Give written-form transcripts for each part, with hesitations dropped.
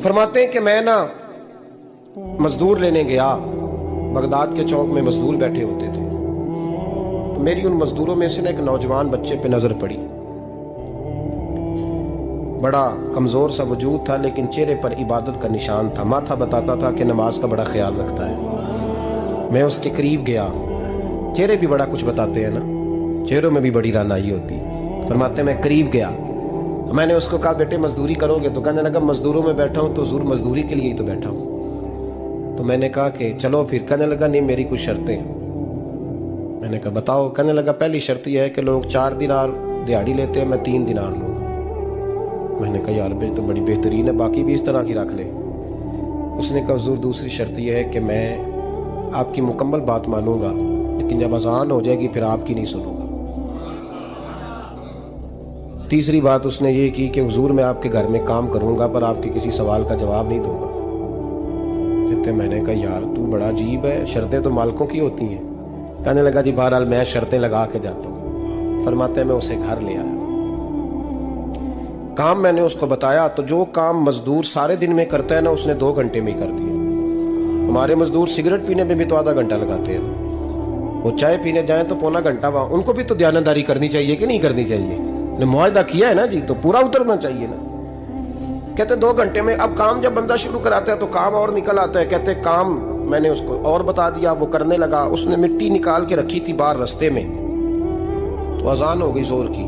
فرماتے ہیں کہ میں نا مزدور لینے گیا، بغداد کے چوک میں مزدور بیٹھے ہوتے تھے، تو میری ان مزدوروں میں سے نا ایک نوجوان بچے پہ نظر پڑی۔ بڑا کمزور سا وجود تھا لیکن چہرے پر عبادت کا نشان تھا، ماتھا بتاتا تھا کہ نماز کا بڑا خیال رکھتا ہے۔ میں اس کے قریب گیا، چہرے بھی بڑا کچھ بتاتے ہیں نا، چہروں میں بھی بڑی رانائی ہوتی ہے۔ فرماتے ہیں میں قریب گیا، میں نے اس کو کہا بیٹے مزدوری کرو گے؟ تو کہنے لگا مزدوروں میں بیٹھا ہوں تو حضور مزدوری کے لیے ہی تو بیٹھا ہوں۔ تو میں نے کہا کہ چلو پھر۔ کہنے لگا نہیں میری کچھ شرطیں۔ میں نے کہا بتاؤ؟ کہنے لگا پہلی شرط یہ ہے کہ لوگ 4 دینار دیہاڑی لیتے ہیں، میں 3 دینار لوں گا۔ میں نے کہا یار بھائی تو بڑی بہترین ہے، باقی بھی اس طرح کی رکھ لے۔ اس نے کہا حضور دوسری شرط یہ ہے کہ میں آپ کی مکمل بات مانوں گا لیکن جب اذان ہو جائے گی پھر آپ کی نہیں سنوں گا۔ تیسری بات اس نے یہ کی کہ حضور میں آپ کے گھر میں کام کروں گا پر آپ کے کسی سوال کا جواب نہیں دوں گا۔ کہتے میں نے کہا یار تو بڑا عجیب ہے، شرطیں تو مالکوں کی ہوتی ہیں۔ کہنے لگا جی بہرحال میں شرطیں لگا کے جاتا ہوں۔ فرماتے ہیں میں اسے گھر لے آیا، کام میں نے اس کو بتایا تو جو کام مزدور سارے دن میں کرتا ہے نا اس نے 2 گھنٹے میں ہی کر دیا۔ ہمارے مزدور سگریٹ پینے میں بھی تو آدھا گھنٹہ لگاتے ہیں، وہ چائے پینے جائیں تو پونا گھنٹہ وہاں۔ ان کو بھی تو دیانتداری کرنی چاہیے کہ نہیں کرنی چاہیے؟ معاہدہ کیا ہے نا جی، تو پورا اترنا چاہیے نا۔ کہتے 2 گھنٹے میں۔ اب کام جب بندہ شروع کراتا ہے تو کام اور نکل آتا ہے۔ کہتے کام میں نے اس کو اور بتا دیا، وہ کرنے لگا۔ اس نے مٹی نکال کے رکھی تھی باہر رستے میں، تو اذان ہو گئی زور کی،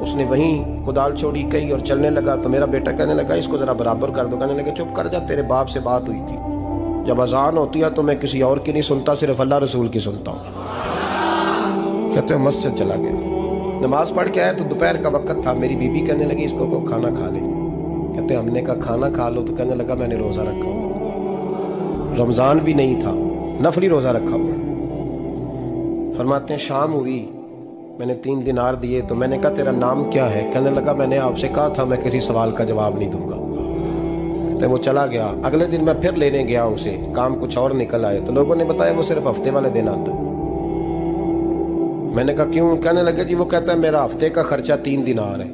اس نے وہیں کدال چھوڑی کہی اور چلنے لگا۔ تو میرا بیٹا کہنے لگا اس کو ذرا برابر کر دو۔ کہنے لگا چپ کر جا، تیرے باپ سے بات ہوئی تھی، جب اذان ہوتی ہے تو میں کسی اور کی نہیں سنتا، صرف اللہ رسول کی سنتا ہوں۔ کہتے ہیں مسجد چلا گیا، نماز پڑھ کے آیا تو دوپہر کا وقت تھا۔ میری بیوی کہنے لگی اس کو کھانا کھا لے۔ کہتے ہم نے کہا کھانا کھا لو، تو کہنے لگا میں نے روزہ رکھا ہوا، رمضان بھی نہیں تھا، نفلی روزہ رکھا ہوا۔ فرماتے ہیں شام ہوئی، میں نے 3 دینار دیے تو میں نے کہا تیرا نام کیا ہے؟ کہنے لگا میں نے آپ سے کہا تھا میں کسی سوال کا جواب نہیں دوں گا۔ کہتے وہ چلا گیا۔ اگلے دن میں پھر لینے گیا اسے، کام کچھ اور نکل آئے تو لوگوں نے بتایا وہ صرف ہفتے والے دن آتا ہے۔ میں نے کہا کیوں؟ کہنے لگے جی وہ کہتا ہے میرا ہفتے کا خرچہ 3 دینار ہے،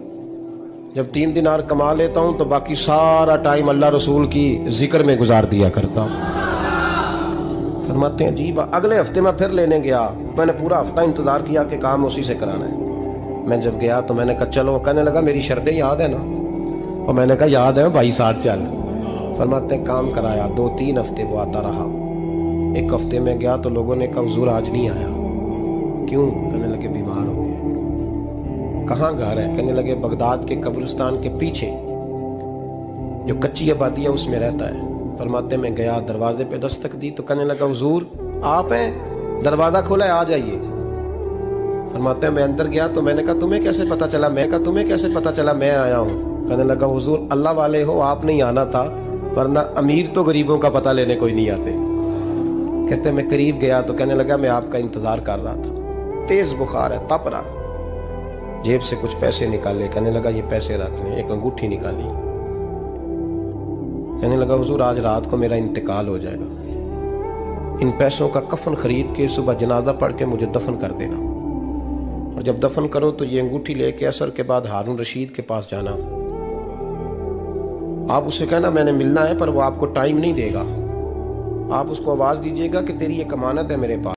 جب 3 دینار کما لیتا ہوں تو باقی سارا ٹائم اللہ رسول کی ذکر میں گزار دیا کرتا ہوں۔ فرماتے ہیں عجیب۔ اگلے ہفتے میں پھر لینے گیا، میں نے پورا ہفتہ انتظار کیا کہ کام اسی سے کرانا ہے۔ میں جب گیا تو میں نے کہا چلو، کہنے لگا میری شرطیں یاد ہے نا؟ اور میں نے کہا یاد ہے بھائی، ساتھ چل۔ فرماتے ہیں کام کرایا، 2-3 ہفتے وہ آتا رہا۔ ایک ہفتے میں گیا تو لوگوں نے کہا حضور آج نہیں آیا، کیوں؟ کہنے لگے بیمار ہو گئے۔ کہاں گھر ہے؟ کہنے لگے بغداد کے قبرستان کے پیچھے جو کچی آبادی ہے اس میں رہتا ہے۔ فرماتے میں گیا، دروازے پہ دستک دی تو کہنے لگا حضور آپ ہیں؟ دروازہ کھولا ہے آ جائیے۔ فرماتے ہیں میں اندر گیا تو میں نے کہا تمہیں کیسے پتا چلا؟ میں کہا تمہیں کیسے پتا چلا میں آیا ہوں؟ کہنے لگا حضور اللہ والے ہو، آپ نہیں آنا تھا، ورنہ امیر تو غریبوں کا پتہ لینے کوئی نہیں آتے۔ کہتے میں قریب گیا تو کہنے لگا میں آپ کا انتظار کر رہا تھا، تیز بخار ہے، تپ رہا۔ جیب سے کچھ پیسے نکالے، کہنے لگا یہ پیسے رکھ لیں۔ ایک انگوٹھی نکالی، کہنے لگا حضور آج رات کو میرا انتقال ہو جائے گا، ان پیسوں کا کفن خرید کے صبح جنازہ پڑھ کے مجھے دفن کر دینا، اور جب دفن کرو تو یہ انگوٹھی لے کے عصر کے بعد ہارون رشید کے پاس جانا، آپ اسے کہنا میں نے ملنا ہے پر وہ آپ کو ٹائم نہیں دے گا، آپ اس کو آواز دیجیے گا کہ تیری ایک امانت ہے میرے پاس۔